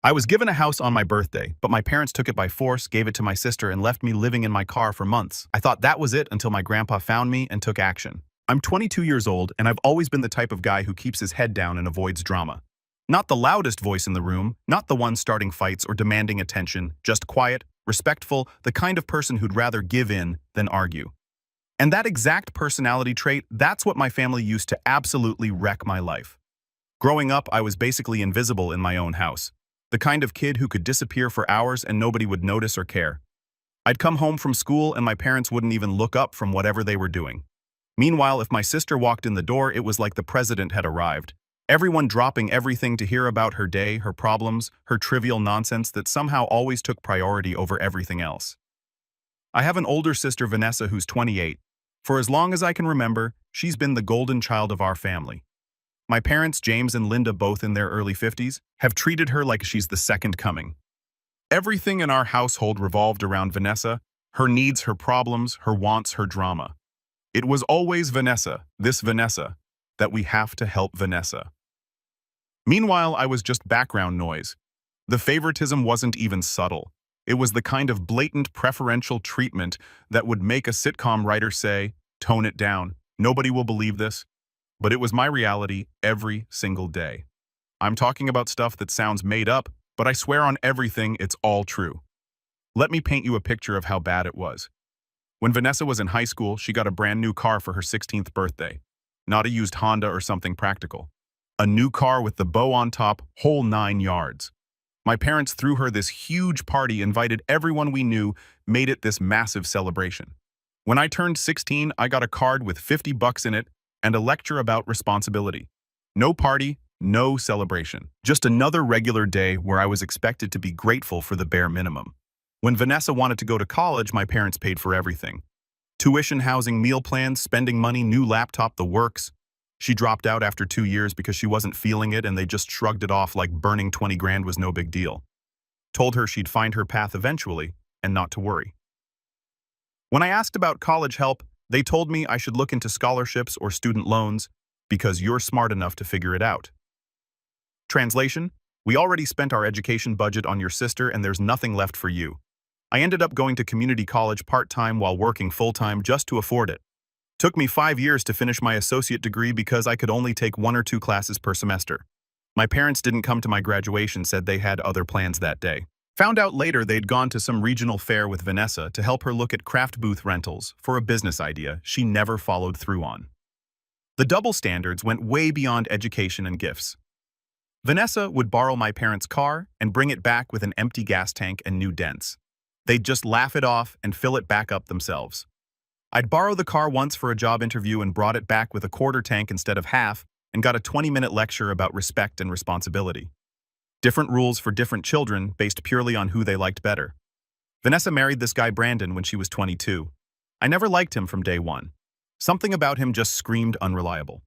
I was given a house on my birthday, but my parents took it by force, gave it to my sister, and left me living in my car for months. I thought that was it until my grandpa found me and took action. I'm 22 years old, and I've always been the type of guy who keeps his head down and avoids drama. Not the loudest voice in the room, not the one starting fights or demanding attention, just quiet, respectful, the kind of person who'd rather give in than argue. And that exact personality trait, that's what my family used to absolutely wreck my life. Growing up, I was basically invisible in my own house. The kind of kid who could disappear for hours and nobody would notice or care. I'd come home from school and my parents wouldn't even look up from whatever they were doing. Meanwhile, if my sister walked in the door, it was like the president had arrived. Everyone dropping everything to hear about her day, her problems, her trivial nonsense that somehow always took priority over everything else. I have an older sister, Vanessa, who's 28. For as long as I can remember, she's been the golden child of our family. My parents, James and Linda, both in their early 50s, have treated her like she's the second coming. Everything in our household revolved around Vanessa, her needs, her problems, her wants, her drama. It was always Vanessa, this Vanessa, that we have to help Vanessa. Meanwhile, I was just background noise. The favoritism wasn't even subtle. It was the kind of blatant preferential treatment that would make a sitcom writer say, "Tone it down, nobody will believe this." But it was my reality every single day. I'm talking about stuff that sounds made up, but I swear on everything it's all true. Let me paint you a picture of how bad it was. When Vanessa was in high school, she got a brand new car for her 16th birthday. Not a used Honda or something practical. A new car with the bow on top, whole 9 yards. My parents threw her this huge party, invited everyone we knew, made it this massive celebration. When I turned 16, I got a card with $50 in it and a lecture about responsibility. No party, no celebration. Just another regular day where I was expected to be grateful for the bare minimum. When Vanessa wanted to go to college, my parents paid for everything. Tuition, housing, meal plans, spending money, new laptop, the works. She dropped out after 2 years because she wasn't feeling it and they just shrugged it off like burning 20 grand was no big deal. Told her she'd find her path eventually and not to worry. When I asked about college help, they told me I should look into scholarships or student loans because you're smart enough to figure it out. Translation: we already spent our education budget on your sister and there's nothing left for you. I ended up going to community college part-time while working full-time just to afford it. Took me 5 years to finish my associate degree because I could only take 1 or 2 classes per semester. My parents didn't come to my graduation, said they had other plans that day. Found out later they'd gone to some regional fair with Vanessa to help her look at craft booth rentals for a business idea she never followed through on. The double standards went way beyond education and gifts. Vanessa would borrow my parents' car and bring it back with an empty gas tank and new dents. They'd just laugh it off and fill it back up themselves. I'd borrow the car once for a job interview and brought it back with a quarter tank instead of half and got a 20-minute lecture about respect and responsibility. Different rules for different children based purely on who they liked better. Vanessa married this guy Brandon when she was 22. I never liked him from day one. Something about him just screamed unreliable.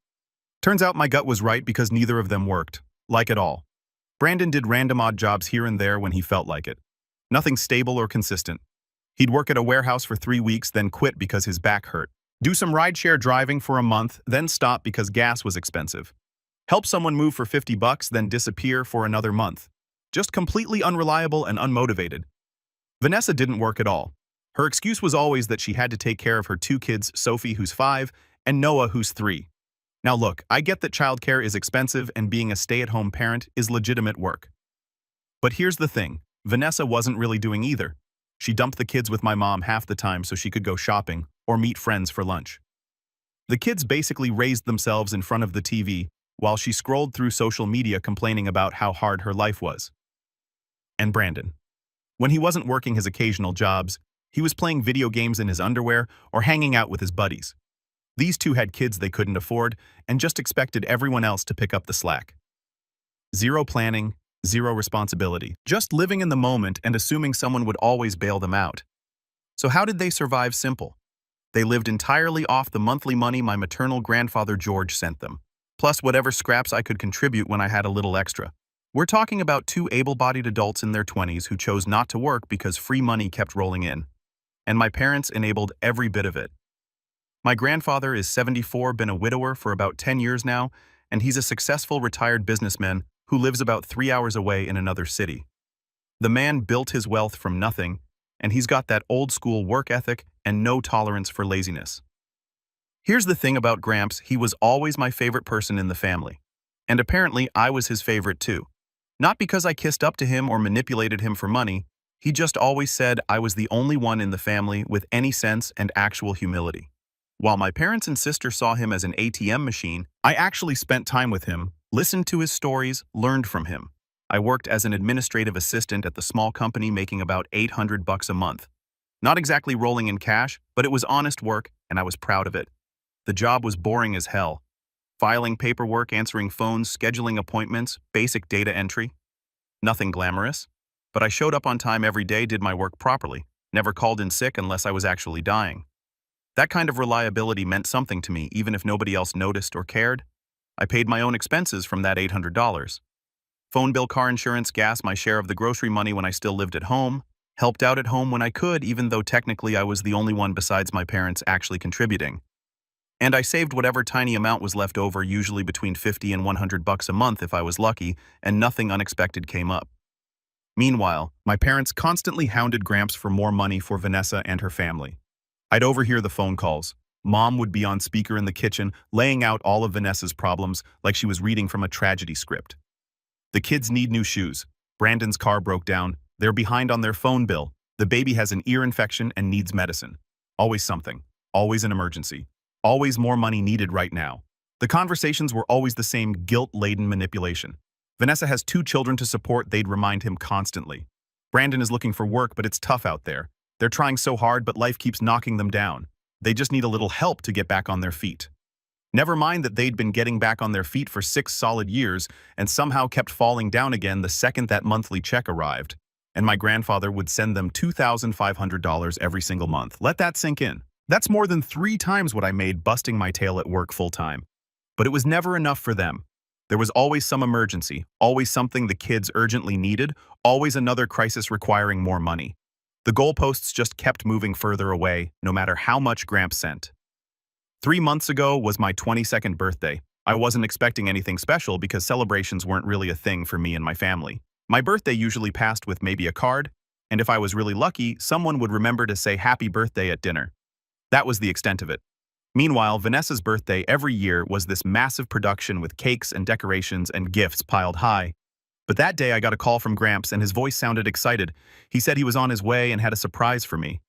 Turns out my gut was right because neither of them worked, like at all. Brandon did random odd jobs here and there when he felt like it. Nothing stable or consistent. He'd work at a warehouse for 3 weeks, then quit because his back hurt. Do some rideshare driving for a month, then stop because gas was expensive. Help someone move for $50, then disappear for another month. Just completely unreliable and unmotivated. Vanessa didn't work at all. Her excuse was always that she had to take care of her 2 kids, Sophie, who's 5, and Noah, who's 3. Now look, I get that childcare is expensive and being a stay-at-home parent is legitimate work. But here's the thing, Vanessa wasn't really doing either. She dumped the kids with my mom half the time so she could go shopping or meet friends for lunch. The kids basically raised themselves in front of the TV while she scrolled through social media complaining about how hard her life was. And Brandon. When he wasn't working his occasional jobs, he was playing video games in his underwear or hanging out with his buddies. These two had kids they couldn't afford and just expected everyone else to pick up the slack. Zero planning, zero responsibility, just living in the moment and assuming someone would always bail them out. So how did they survive? Simple. They lived entirely off the monthly money my maternal grandfather George sent them, plus whatever scraps I could contribute when I had a little extra. We're talking about 2 able-bodied adults in their 20s who chose not to work because free money kept rolling in. And my parents enabled every bit of it. My grandfather is 74, been a widower for about 10 years now, and he's a successful retired businessman who lives about 3 hours away in another city. The man built his wealth from nothing, and he's got that old-school work ethic and no tolerance for laziness. Here's the thing about Gramps, he was always my favorite person in the family. And apparently I was his favorite too. Not because I kissed up to him or manipulated him for money, he just always said I was the only one in the family with any sense and actual humility. While my parents and sister saw him as an ATM machine, I actually spent time with him, listened to his stories, learned from him. I worked as an administrative assistant at the small company making about $800 a month. Not exactly rolling in cash, but it was honest work and I was proud of it. The job was boring as hell. Filing paperwork, answering phones, scheduling appointments, basic data entry. Nothing glamorous. But I showed up on time every day, did my work properly, never called in sick unless I was actually dying. That kind of reliability meant something to me, even if nobody else noticed or cared. I paid my own expenses from that $800. Phone bill, car insurance, gas, my share of the grocery money when I still lived at home. Helped out at home when I could, even though technically I was the only one besides my parents actually contributing. And I saved whatever tiny amount was left over, usually between $50 and $100 a month if I was lucky, and nothing unexpected came up. Meanwhile, my parents constantly hounded Gramps for more money for Vanessa and her family. I'd overhear the phone calls. Mom would be on speaker in the kitchen, laying out all of Vanessa's problems like she was reading from a tragedy script. The kids need new shoes. Brandon's car broke down. They're behind on their phone bill. The baby has an ear infection and needs medicine. Always something. Always an emergency. Always more money needed right now. The conversations were always the same guilt-laden manipulation. Vanessa has 2 children to support, they'd remind him constantly. Brandon is looking for work, but it's tough out there. They're trying so hard, but life keeps knocking them down. They just need a little help to get back on their feet. Never mind that they'd been getting back on their feet for 6 solid years and somehow kept falling down again the second that monthly check arrived. And my grandfather would send them $2,500 every single month. Let that sink in. That's more than 3 times what I made busting my tail at work full-time. But it was never enough for them. There was always some emergency, always something the kids urgently needed, always another crisis requiring more money. The goalposts just kept moving further away, no matter how much Gramps sent. 3 months ago was my 22nd birthday. I wasn't expecting anything special because celebrations weren't really a thing for me and my family. My birthday usually passed with maybe a card, and if I was really lucky, someone would remember to say happy birthday at dinner. That was the extent of it. Meanwhile, Vanessa's birthday every year was this massive production with cakes and decorations and gifts piled high. But that day I got a call from Gramps and his voice sounded excited. He said he was on his way and had a surprise for me.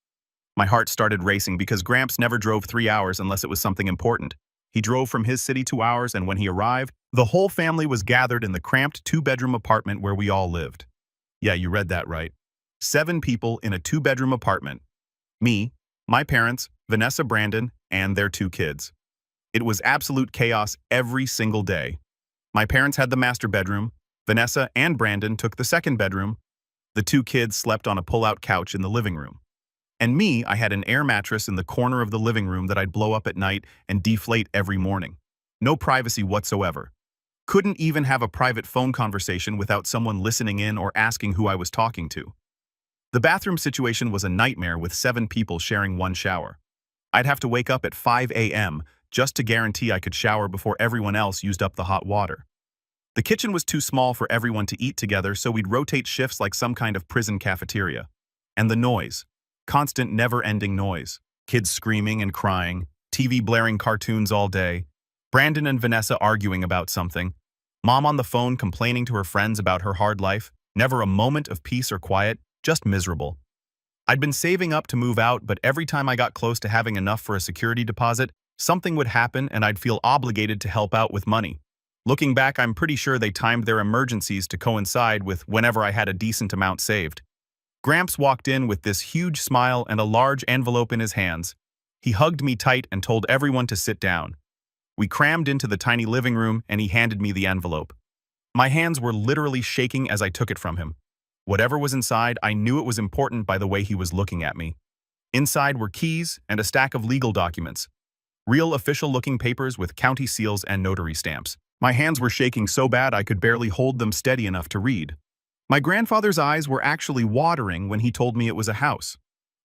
My heart started racing because Gramps never drove 3 hours unless it was something important. He drove from his city 2 hours, and when he arrived, the whole family was gathered in the cramped 2-bedroom apartment where we all lived. Yeah, you read that right. 7 people in a 2-bedroom apartment. Me, my parents, Vanessa, Brandon, and their 2 kids. It was absolute chaos every single day. My parents had the master bedroom. Vanessa and Brandon took the 2nd bedroom. The 2 kids slept on a pull-out couch in the living room. And me, I had an air mattress in the corner of the living room that I'd blow up at night and deflate every morning. No privacy whatsoever. Couldn't even have a private phone conversation without someone listening in or asking who I was talking to. The bathroom situation was a nightmare with 7 people sharing one shower. I'd have to wake up at 5 a.m. just to guarantee I could shower before everyone else used up the hot water. The kitchen was too small for everyone to eat together, so we'd rotate shifts like some kind of prison cafeteria. And the noise. Constant, never-ending noise. Kids screaming and crying, TV blaring cartoons all day, Brandon and Vanessa arguing about something, Mom on the phone complaining to her friends about her hard life, never a moment of peace or quiet, just miserable. I'd been saving up to move out, but every time I got close to having enough for a security deposit, something would happen and I'd feel obligated to help out with money. Looking back, I'm pretty sure they timed their emergencies to coincide with whenever I had a decent amount saved. Gramps walked in with this huge smile and a large envelope in his hands. He hugged me tight and told everyone to sit down. We crammed into the tiny living room and he handed me the envelope. My hands were literally shaking as I took it from him. Whatever was inside, I knew it was important by the way he was looking at me. Inside were keys and a stack of legal documents. Real official-looking papers with county seals and notary stamps. My hands were shaking so bad I could barely hold them steady enough to read. My grandfather's eyes were actually watering when he told me it was a house.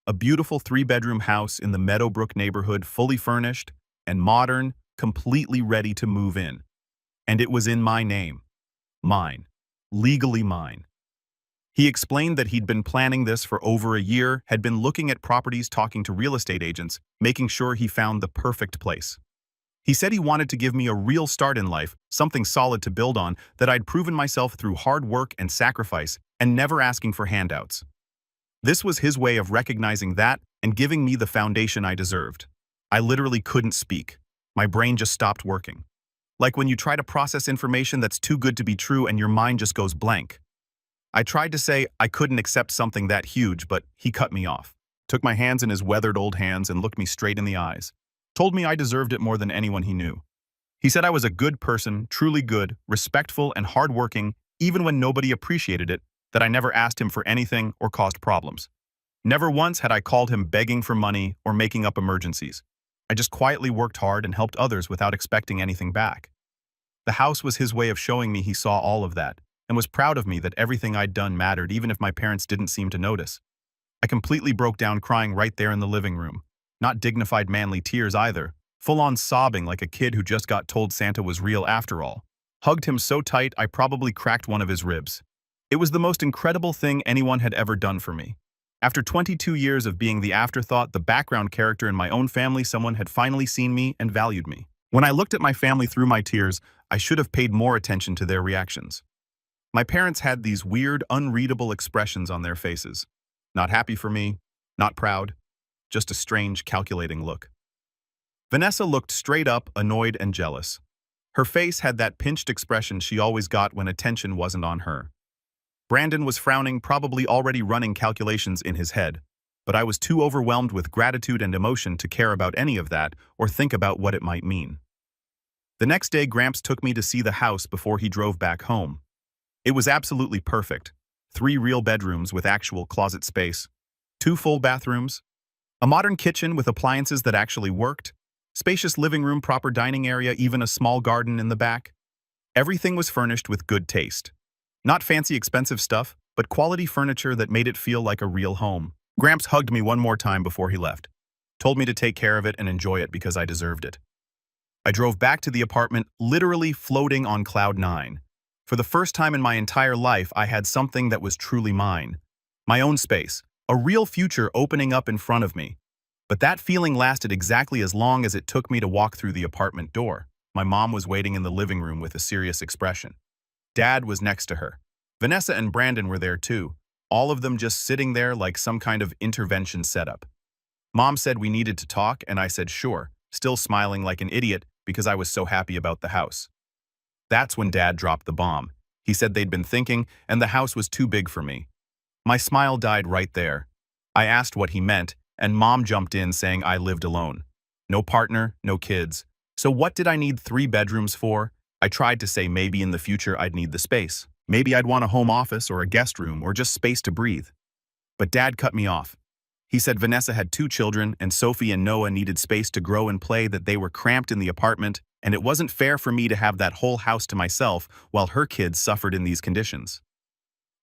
A beautiful 3-bedroom house in the Meadowbrook neighborhood, fully furnished and modern, completely ready to move in. And it was in my name. Mine. legally mine. He explained that he'd been planning this for over a year, had been looking at properties, talking to real estate agents, making sure he found the perfect place. He said he wanted to give me a real start in life, something solid to build on, that I'd proven myself through hard work and sacrifice, and never asking for handouts. This was his way of recognizing that and giving me the foundation I deserved. I literally couldn't speak. My brain just stopped working. Like when you try to process information that's too good to be true and your mind just goes blank. I tried to say I couldn't accept something that huge, but he cut me off. Took my hands in his weathered old hands and looked me straight in the eyes. Told me I deserved it more than anyone he knew. He said I was a good person, truly good, respectful, and hardworking, even when nobody appreciated it, that I never asked him for anything or caused problems. Never once had I called him begging for money or making up emergencies. I just quietly worked hard and helped others without expecting anything back. The house was his way of showing me he saw all of that, and was proud of me that everything I'd done mattered even if my parents didn't seem to notice. I completely broke down crying right there in the living room. Not dignified manly tears either, full-on sobbing like a kid who just got told Santa was real after all. Hugged him so tight I probably cracked one of his ribs. It was the most incredible thing anyone had ever done for me. After 22 years of being the afterthought, the background character in my own family, someone had finally seen me and valued me. When I looked at my family through my tears, I should have paid more attention to their reactions. My parents had these weird, unreadable expressions on their faces. Not happy for me, not proud, just a strange, calculating look. Vanessa looked straight up, annoyed and jealous. Her face had that pinched expression she always got when attention wasn't on her. Brandon was frowning, probably already running calculations in his head, but I was too overwhelmed with gratitude and emotion to care about any of that or think about what it might mean. The next day, Gramps took me to see the house before he drove back home. It was absolutely perfect. 3 real bedrooms with actual closet space, 2 full bathrooms, a modern kitchen with appliances that actually worked, spacious living room, proper dining area, even a small garden in the back. Everything was furnished with good taste. Not fancy, expensive stuff, but quality furniture that made it feel like a real home. Gramps hugged me one more time before he left. Told me to take care of it and enjoy it because I deserved it. I drove back to the apartment, literally floating on cloud 9. For the first time in my entire life, I had something that was truly mine. My own space, a real future opening up in front of me. But that feeling lasted exactly as long as it took me to walk through the apartment door. My mom was waiting in the living room with a serious expression. Dad was next to her. Vanessa and Brandon were there too, all of them just sitting there like some kind of intervention setup. Mom said we needed to talk, and I said sure, still smiling like an idiot because I was so happy about the house. That's when Dad dropped the bomb. He said they'd been thinking, and the house was too big for me. My smile died right there. I asked what he meant, and Mom jumped in saying I lived alone. No partner, no kids. So what did I need 3 bedrooms for? I tried to say maybe in the future I'd need the space. Maybe I'd want a home office or a guest room or just space to breathe. But Dad cut me off. He said Vanessa had 2 children and Sophie and Noah needed space to grow and play, that they were cramped in the apartment, and it wasn't fair for me to have that whole house to myself while her kids suffered in these conditions.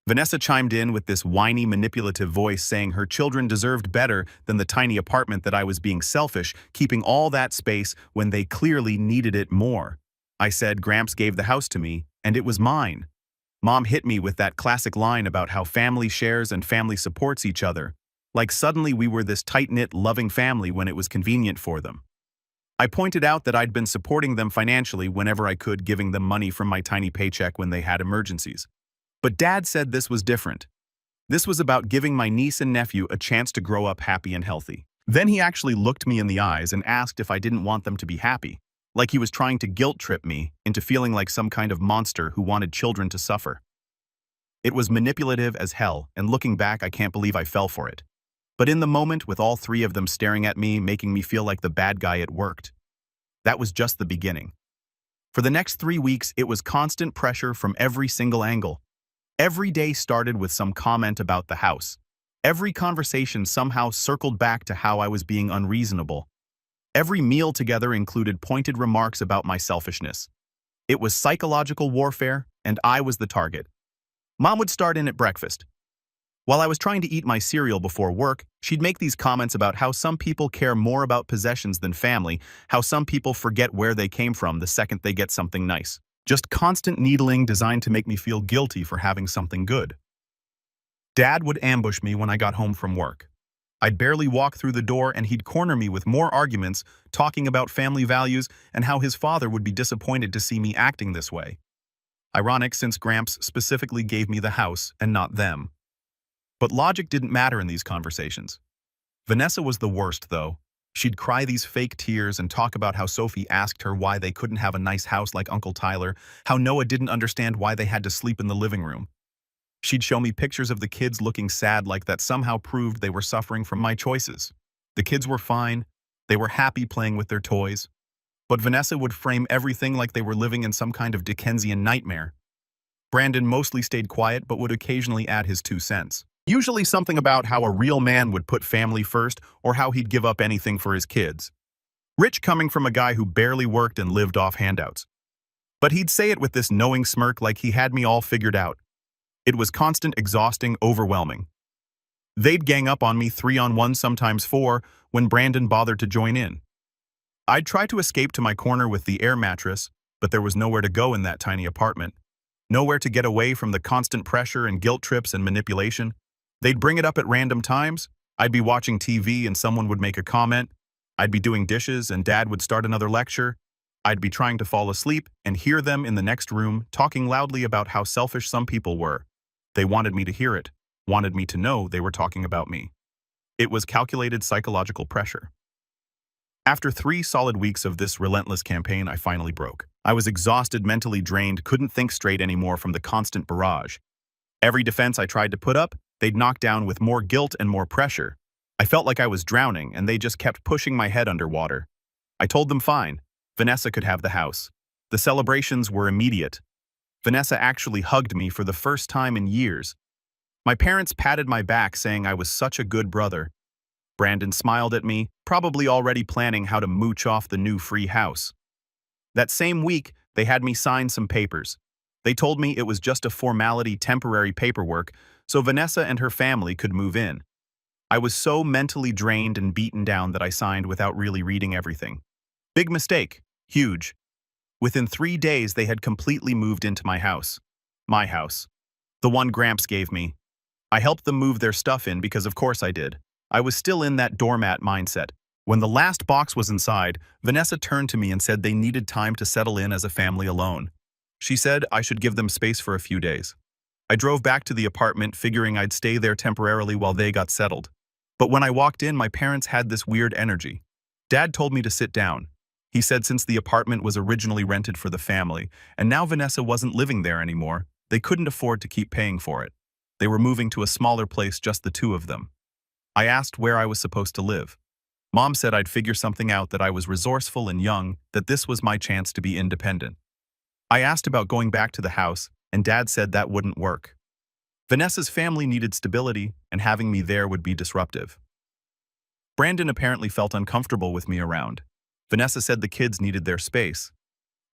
Vanessa chimed in with this whiny, manipulative voice saying her children deserved better than the tiny apartment, that I was being selfish, keeping all that space when they clearly needed it more. I said Gramps gave the house to me, and it was mine. Mom hit me with that classic line about how family shares and family supports each other, like suddenly we were this tight-knit, loving family when it was convenient for them. I pointed out that I'd been supporting them financially whenever I could, giving them money from my tiny paycheck when they had emergencies. But Dad said this was different. This was about giving my niece and nephew a chance to grow up happy and healthy. Then he actually looked me in the eyes and asked if I didn't want them to be happy, like he was trying to guilt-trip me into feeling like some kind of monster who wanted children to suffer. It was manipulative as hell, and looking back, I can't believe I fell for it. But in the moment, with all 3 of them staring at me, making me feel like the bad guy, it worked. That was just the beginning. For the next 3 weeks, it was constant pressure from every single angle. Every day started with some comment about the house. Every conversation somehow circled back to how I was being unreasonable. Every meal together included pointed remarks about my selfishness. It was psychological warfare, and I was the target. Mom would start in at breakfast. While I was trying to eat my cereal before work, she'd make these comments about how some people care more about possessions than family, how some people forget where they came from the second they get something nice. Just constant needling designed to make me feel guilty for having something good. Dad would ambush me when I got home from work. I'd barely walk through the door and he'd corner me with more arguments, talking about family values and how his father would be disappointed to see me acting this way. Ironic since Gramps specifically gave me the house and not them. But logic didn't matter in these conversations. Vanessa was the worst, though. She'd cry these fake tears and talk about how Sophie asked her why they couldn't have a nice house like Uncle Tyler, how Noah didn't understand why they had to sleep in the living room. She'd show me pictures of the kids looking sad like that somehow proved they were suffering from my choices. The kids were fine. They were happy playing with their toys. But Vanessa would frame everything like they were living in some kind of Dickensian nightmare. Brandon mostly stayed quiet but would occasionally add his 2 cents. Usually something about how a real man would put family first or how he'd give up anything for his kids. Rich coming from a guy who barely worked and lived off handouts. But he'd say it with this knowing smirk like he had me all figured out. It was constant, exhausting, overwhelming. They'd gang up on me 3-on-1, sometimes 4, when Brandon bothered to join in. I'd try to escape to my corner with the air mattress, but there was nowhere to go in that tiny apartment. Nowhere to get away from the constant pressure and guilt trips and manipulation. They'd bring it up at random times. I'd be watching TV and someone would make a comment. I'd be doing dishes and Dad would start another lecture. I'd be trying to fall asleep and hear them in the next room talking loudly about how selfish some people were. They wanted me to hear it, wanted me to know they were talking about me. It was calculated psychological pressure. After 3 solid weeks of this relentless campaign, I finally broke. I was exhausted, mentally drained, couldn't think straight anymore from the constant barrage. Every defense I tried to put up, they'd knock down with more guilt and more pressure. I felt like I was drowning, and they just kept pushing my head underwater. I told them fine. Vanessa could have the house. The celebrations were immediate. Vanessa actually hugged me for the first time in years. My parents patted my back saying I was such a good brother. Brandon smiled at me, probably already planning how to mooch off the new free house. That same week, they had me sign some papers. They told me it was just a formality, temporary paperwork, so Vanessa and her family could move in. I was so mentally drained and beaten down that I signed without really reading everything. Big mistake. Huge. Within 3 days, they had completely moved into my house. My house. The one Gramps gave me. I helped them move their stuff in because of course I did. I was still in that doormat mindset. When the last box was inside, Vanessa turned to me and said they needed time to settle in as a family alone. She said I should give them space for a few days. I drove back to the apartment figuring I'd stay there temporarily while they got settled. But when I walked in, my parents had this weird energy. Dad told me to sit down. He said since the apartment was originally rented for the family, and now Vanessa wasn't living there anymore, they couldn't afford to keep paying for it. They were moving to a smaller place, just the 2 of them. I asked where I was supposed to live. Mom said I'd figure something out, that I was resourceful and young, that this was my chance to be independent. I asked about going back to the house, and Dad said that wouldn't work. Vanessa's family needed stability, and having me there would be disruptive. Brandon apparently felt uncomfortable with me around. Vanessa said the kids needed their space.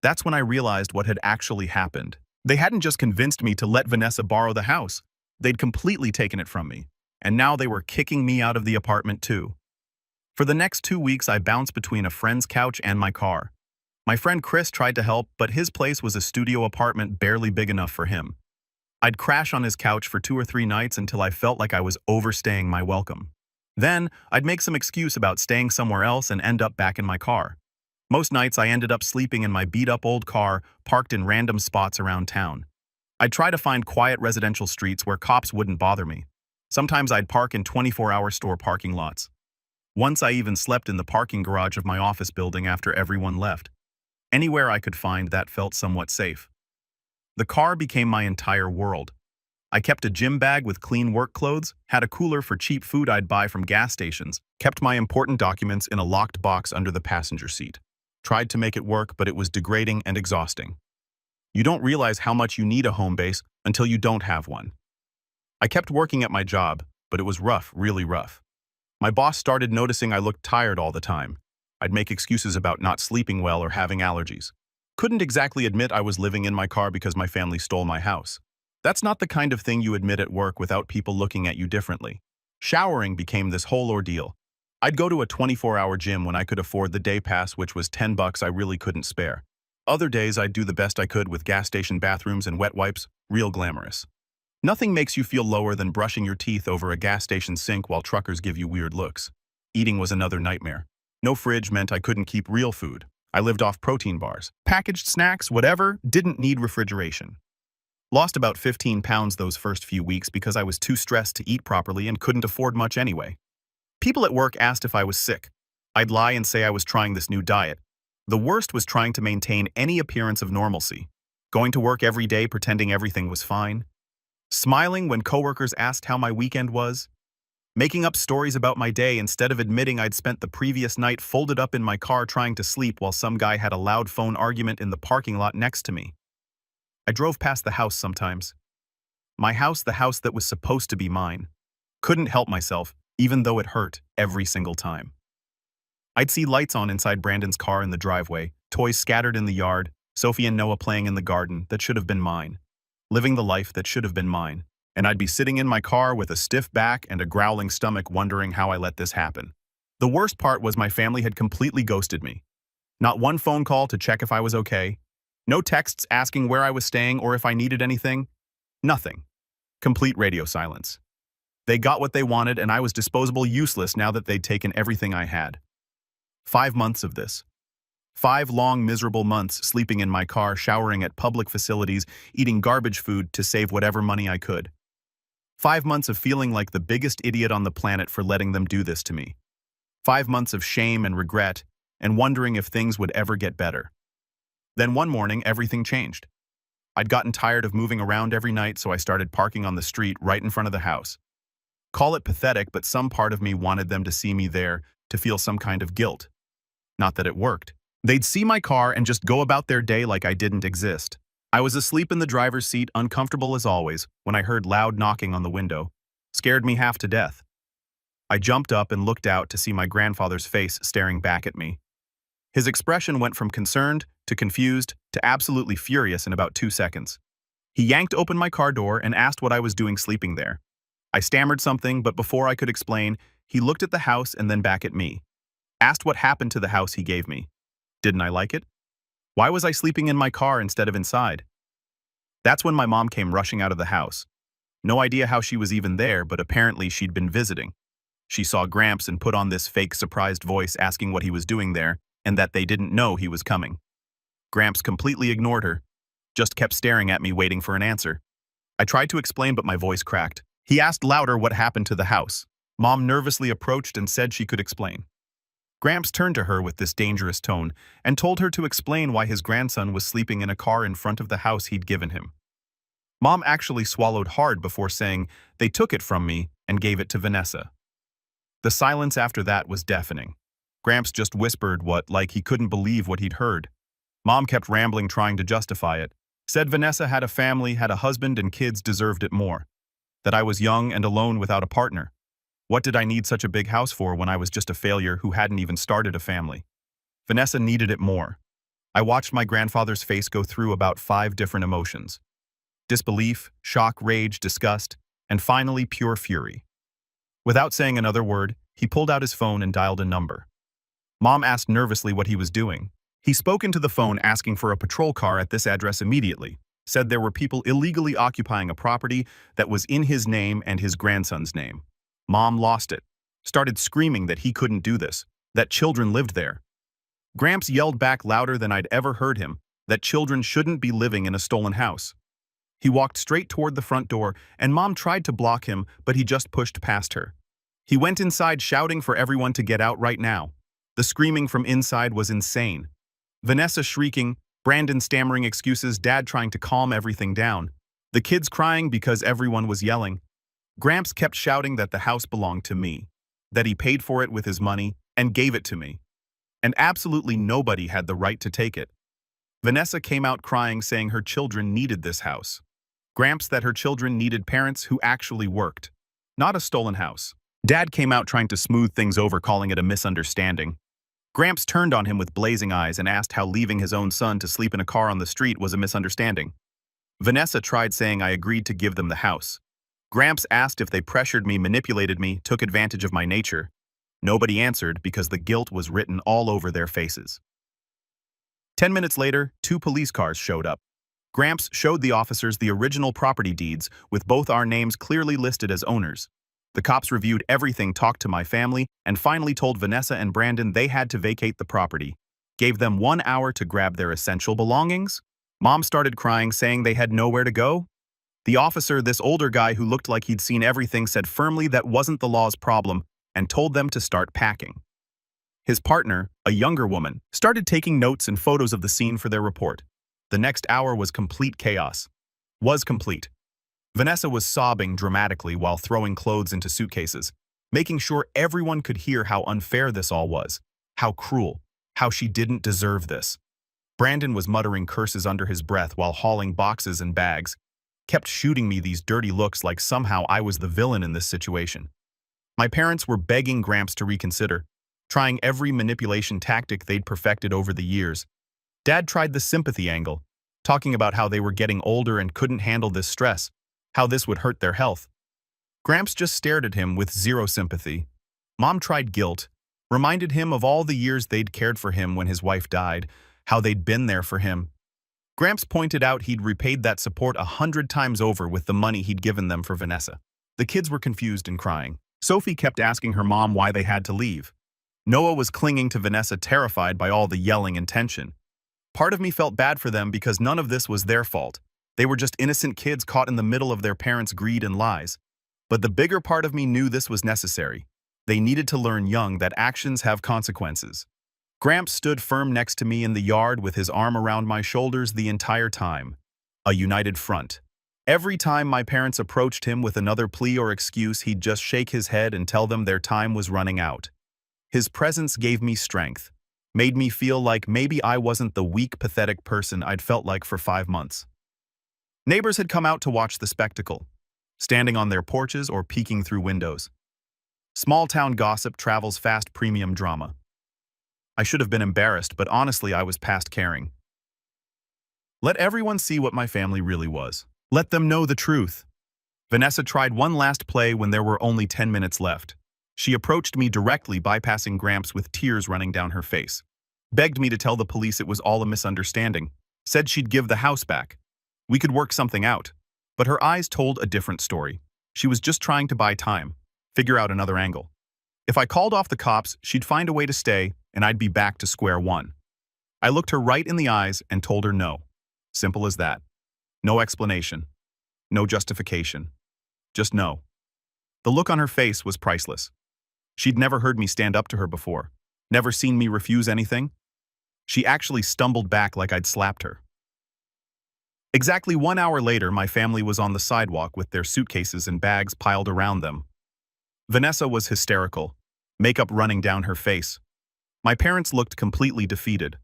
That's when I realized what had actually happened. They hadn't just convinced me to let Vanessa borrow the house. They'd completely taken it from me. And now they were kicking me out of the apartment too. For the next 2 weeks, I bounced between a friend's couch and my car. My friend Chris tried to help, but his place was a studio apartment barely big enough for him. I'd crash on his couch for 2 or 3 nights until I felt like I was overstaying my welcome. Then, I'd make some excuse about staying somewhere else and end up back in my car. Most nights, I ended up sleeping in my beat-up old car, parked in random spots around town. I'd try to find quiet residential streets where cops wouldn't bother me. Sometimes I'd park in 24-hour store parking lots. Once I even slept in the parking garage of my office building after everyone left. Anywhere I could find that felt somewhat safe. The car became my entire world. I kept a gym bag with clean work clothes, had a cooler for cheap food I'd buy from gas stations, kept my important documents in a locked box under the passenger seat. Tried to make it work, but it was degrading and exhausting. You don't realize how much you need a home base until you don't have one. I kept working at my job, but it was rough, really rough. My boss started noticing I looked tired all the time. I'd make excuses about not sleeping well or having allergies. Couldn't exactly admit I was living in my car because my family stole my house. That's not the kind of thing you admit at work without people looking at you differently. Showering became this whole ordeal. I'd go to a 24-hour gym when I could afford the day pass, which was $10 I really couldn't spare. Other days I'd do the best I could with gas station bathrooms and wet wipes, real glamorous. Nothing makes you feel lower than brushing your teeth over a gas station sink while truckers give you weird looks. Eating was another nightmare. No fridge meant I couldn't keep real food. I lived off protein bars. Packaged snacks, whatever, didn't need refrigeration. Lost about 15 pounds those first few weeks because I was too stressed to eat properly and couldn't afford much anyway. People at work asked if I was sick. I'd lie and say I was trying this new diet. The worst was trying to maintain any appearance of normalcy. Going to work every day pretending everything was fine. Smiling when coworkers asked how my weekend was. Making up stories about my day instead of admitting I'd spent the previous night folded up in my car trying to sleep while some guy had a loud phone argument in the parking lot next to me. I drove past the house sometimes. My house, the house that was supposed to be mine. Couldn't help myself, even though it hurt every single time. I'd see lights on inside Brandon's car in the driveway, toys scattered in the yard, Sophie and Noah playing in the garden that should have been mine. Living the life that should have been mine. And I'd be sitting in my car with a stiff back and a growling stomach wondering how I let this happen. The worst part was my family had completely ghosted me. Not one phone call to check if I was okay. No texts asking where I was staying or if I needed anything. Nothing. Complete radio silence. They got what they wanted and I was disposable useless now that they'd taken everything I had. 5 months of this. 5 long, miserable months sleeping in my car, showering at public facilities, eating garbage food to save whatever money I could. 5 months of feeling like the biggest idiot on the planet for letting them do this to me. 5 months of shame and regret, and wondering if things would ever get better. Then one morning, everything changed. I'd gotten tired of moving around every night, so I started parking on the street right in front of the house. Call it pathetic, but some part of me wanted them to see me there, to feel some kind of guilt. Not that it worked. They'd see my car and just go about their day like I didn't exist. I was asleep in the driver's seat, uncomfortable as always, when I heard loud knocking on the window. Scared me half to death. I jumped up and looked out to see my grandfather's face staring back at me. His expression went from concerned to confused to absolutely furious in about 2 seconds. He yanked open my car door and asked what I was doing sleeping there. I stammered something, but before I could explain, he looked at the house and then back at me. Asked what happened to the house he gave me. Didn't I like it? Why was I sleeping in my car instead of inside? That's when my mom came rushing out of the house. No idea how she was even there, but apparently she'd been visiting. She saw Gramps and put on this fake surprised voice asking what he was doing there and that they didn't know he was coming. Gramps completely ignored her, just kept staring at me waiting for an answer. I tried to explain, but my voice cracked. He asked louder what happened to the house. Mom nervously approached and said she could explain. Gramps turned to her with this dangerous tone and told her to explain why his grandson was sleeping in a car in front of the house he'd given him. Mom actually swallowed hard before saying they took it from me and gave it to Vanessa. The silence after that was deafening. Gramps just whispered like he couldn't believe what he'd heard. Mom kept rambling, trying to justify it. Said Vanessa had a family, had a husband, and kids deserved it more. That I was young and alone without a partner. What did I need such a big house for when I was just a failure who hadn't even started a family? Vanessa needed it more. I watched my grandfather's face go through about 5 different emotions. Disbelief, shock, rage, disgust, and finally pure fury. Without saying another word, he pulled out his phone and dialed a number. Mom asked nervously what he was doing. He spoke into the phone asking for a patrol car at this address immediately. Said there were people illegally occupying a property that was in his name and his grandson's name. Mom lost it. Started screaming that he couldn't do this, that children lived there. Gramps yelled back louder than I'd ever heard him, that children shouldn't be living in a stolen house. He walked straight toward the front door, and Mom tried to block him, but he just pushed past her. He went inside shouting for everyone to get out right now. The screaming from inside was insane. Vanessa shrieking, Brandon stammering excuses, Dad trying to calm everything down. The kids crying because everyone was yelling. Gramps kept shouting that the house belonged to me, that he paid for it with his money and gave it to me, and absolutely nobody had the right to take it. Vanessa came out crying, saying her children needed this house. Gramps that her children needed parents who actually worked, not a stolen house. Dad came out trying to smooth things over, calling it a misunderstanding. Gramps turned on him with blazing eyes and asked how leaving his own son to sleep in a car on the street was a misunderstanding. Vanessa tried saying I agreed to give them the house. Gramps asked if they pressured me, manipulated me, took advantage of my nature. Nobody answered because the guilt was written all over their faces. 10 minutes later, 2 police cars showed up. Gramps showed the officers the original property deeds with both our names clearly listed as owners. The cops reviewed everything, talked to my family, and finally told Vanessa and Brandon they had to vacate the property. Gave them 1 hour to grab their essential belongings. Mom started crying, saying they had nowhere to go. The officer, this older guy who looked like he'd seen everything, said firmly that wasn't the law's problem and told them to start packing. His partner, a younger woman, started taking notes and photos of the scene for their report. The next hour was complete chaos. Was complete. Vanessa was sobbing dramatically while throwing clothes into suitcases, making sure everyone could hear how unfair this all was, how cruel, how she didn't deserve this. Brandon was muttering curses under his breath while hauling boxes and bags, kept shooting me these dirty looks like somehow I was the villain in this situation. My parents were begging Gramps to reconsider, trying every manipulation tactic they'd perfected over the years. Dad tried the sympathy angle, talking about how they were getting older and couldn't handle this stress, how this would hurt their health. Gramps just stared at him with zero sympathy. Mom tried guilt, reminded him of all the years they'd cared for him when his wife died, how they'd been there for him. Gramps pointed out he'd repaid that support 100 times over with the money he'd given them for Vanessa. The kids were confused and crying. Sophie kept asking her mom why they had to leave. Noah was clinging to Vanessa, terrified by all the yelling and tension. Part of me felt bad for them because none of this was their fault. They were just innocent kids caught in the middle of their parents' greed and lies. But the bigger part of me knew this was necessary. They needed to learn young that actions have consequences. Gramps stood firm next to me in the yard with his arm around my shoulders the entire time. A united front. Every time my parents approached him with another plea or excuse, he'd just shake his head and tell them their time was running out. His presence gave me strength, made me feel like maybe I wasn't the weak, pathetic person I'd felt like for 5 months. Neighbors had come out to watch the spectacle, standing on their porches or peeking through windows. Small-town gossip travels fast, premium drama. I should have been embarrassed, but honestly I was past caring. Let everyone see what my family really was. Let them know the truth. Vanessa tried one last play when there were only 10 minutes left. She approached me directly, bypassing Gramps with tears running down her face. Begged me to tell the police it was all a misunderstanding. Said she'd give the house back. We could work something out. But her eyes told a different story. She was just trying to buy time, figure out another angle. If I called off the cops, she'd find a way to stay, and I'd be back to square one. I looked her right in the eyes and told her no. Simple as that. No explanation. No justification. Just no. The look on her face was priceless. She'd never heard me stand up to her before, never seen me refuse anything. She actually stumbled back like I'd slapped her. Exactly 1 hour later, my family was on the sidewalk with their suitcases and bags piled around them. Vanessa was hysterical, makeup running down her face. My parents looked completely defeated,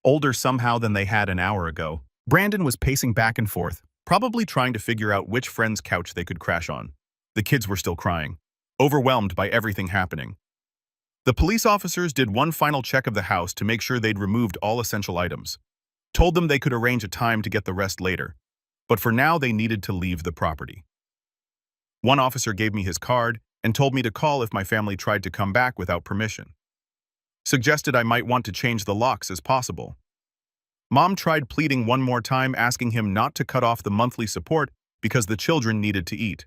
older somehow than they had an hour ago. Brandon was pacing back and forth, probably trying to figure out which friend's couch they could crash on. The kids were still crying, overwhelmed by everything happening. The police officers did one final check of the house to make sure they'd removed all essential items. Told them they could arrange a time to get the rest later, but for now they needed to leave the property. One officer gave me his card and told me to call if my family tried to come back without permission. Suggested I might want to change the locks as possible. Mom tried pleading one more time, asking him not to cut off the monthly support because the children needed to eat.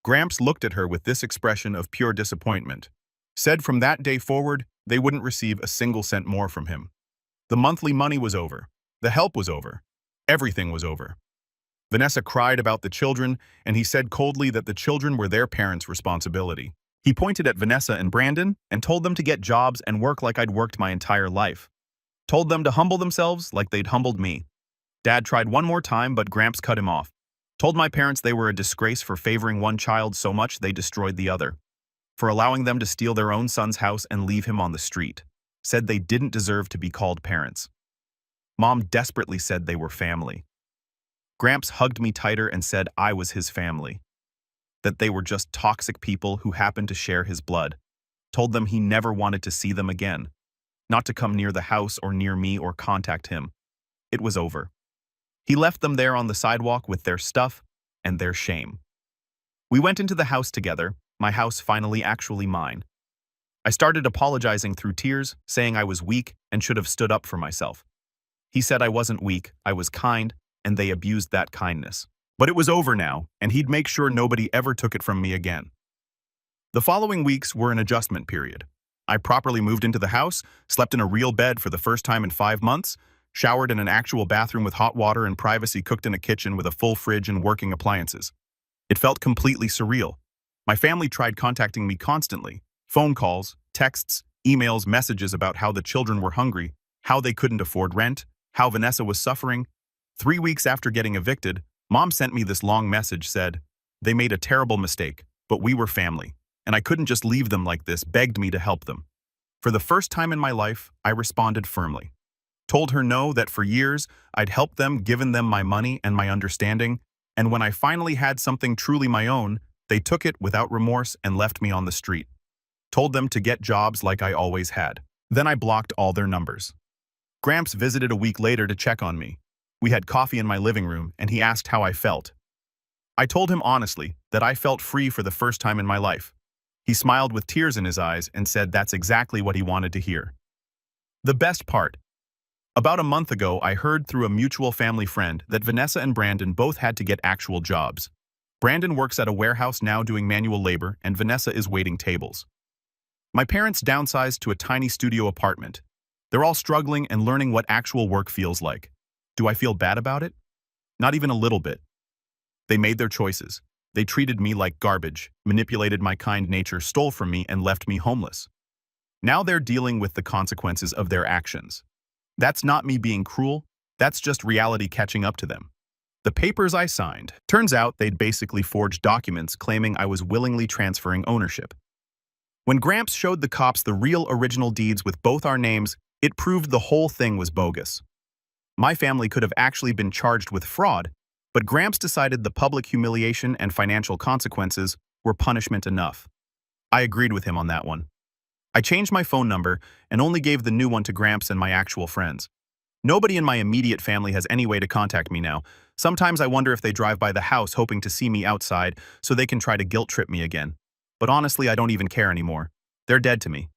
Gramps looked at her with this expression of pure disappointment. Said from that day forward, they wouldn't receive a single cent more from him. The monthly money was over. The help was over. Everything was over. Vanessa cried about the children, and he said coldly that the children were their parents' responsibility. He pointed at Vanessa and Brandon and told them to get jobs and work like I'd worked my entire life. Told them to humble themselves like they'd humbled me. Dad tried one more time, but Gramps cut him off. Told my parents they were a disgrace for favoring one child so much they destroyed the other. For allowing them to steal their own son's house and leave him on the street. Said they didn't deserve to be called parents. Mom desperately said they were family. Gramps hugged me tighter and said I was his family. That they were just toxic people who happened to share his blood. Told them he never wanted to see them again. Not to come near the house or near me or contact him. It was over. He left them there on the sidewalk with their stuff and their shame. We went into the house together, my house finally actually mine. I started apologizing through tears, saying I was weak and should have stood up for myself. He said I wasn't weak, I was kind, and they abused that kindness. But it was over now, and he'd make sure nobody ever took it from me again. The following weeks were an adjustment period. I properly moved into the house, slept in a real bed for the first time in 5 months, showered in an actual bathroom with hot water and privacy, cooked in a kitchen with a full fridge and working appliances. It felt completely surreal. My family tried contacting me constantly. Phone calls, texts, emails, messages about how the children were hungry, how they couldn't afford rent, how Vanessa was suffering. 3 weeks after getting evicted, Mom sent me this long message, said, "They made a terrible mistake, but we were family, and I couldn't just leave them like this," begged me to help them. For the first time in my life, I responded firmly. Told her no, that for years I'd helped them, given them my money and my understanding, and when I finally had something truly my own, they took it without remorse and left me on the street. Told them to get jobs like I always had. Then I blocked all their numbers. Gramps visited a week later to check on me. We had coffee in my living room, and he asked how I felt. I told him honestly that I felt free for the first time in my life. He smiled with tears in his eyes and said that's exactly what he wanted to hear. The best part. About a month ago, I heard through a mutual family friend that Vanessa and Brandon both had to get actual jobs. Brandon works at a warehouse now doing manual labor, and Vanessa is waiting tables. My parents downsized to a tiny studio apartment. They're all struggling and learning what actual work feels like. Do I feel bad about it? Not even a little bit. They made their choices. They treated me like garbage, manipulated my kind nature, stole from me, and left me homeless. Now they're dealing with the consequences of their actions. That's not me being cruel, that's just reality catching up to them. The papers I signed, turns out they'd basically forged documents claiming I was willingly transferring ownership. When Gramps showed the cops the real original deeds with both our names, it proved the whole thing was bogus. My family could have actually been charged with fraud, but Gramps decided the public humiliation and financial consequences were punishment enough. I agreed with him on that one. I changed my phone number and only gave the new one to Gramps and my actual friends. Nobody in my immediate family has any way to contact me now. Sometimes I wonder if they drive by the house hoping to see me outside so they can try to guilt trip me again. But honestly, I don't even care anymore. They're dead to me.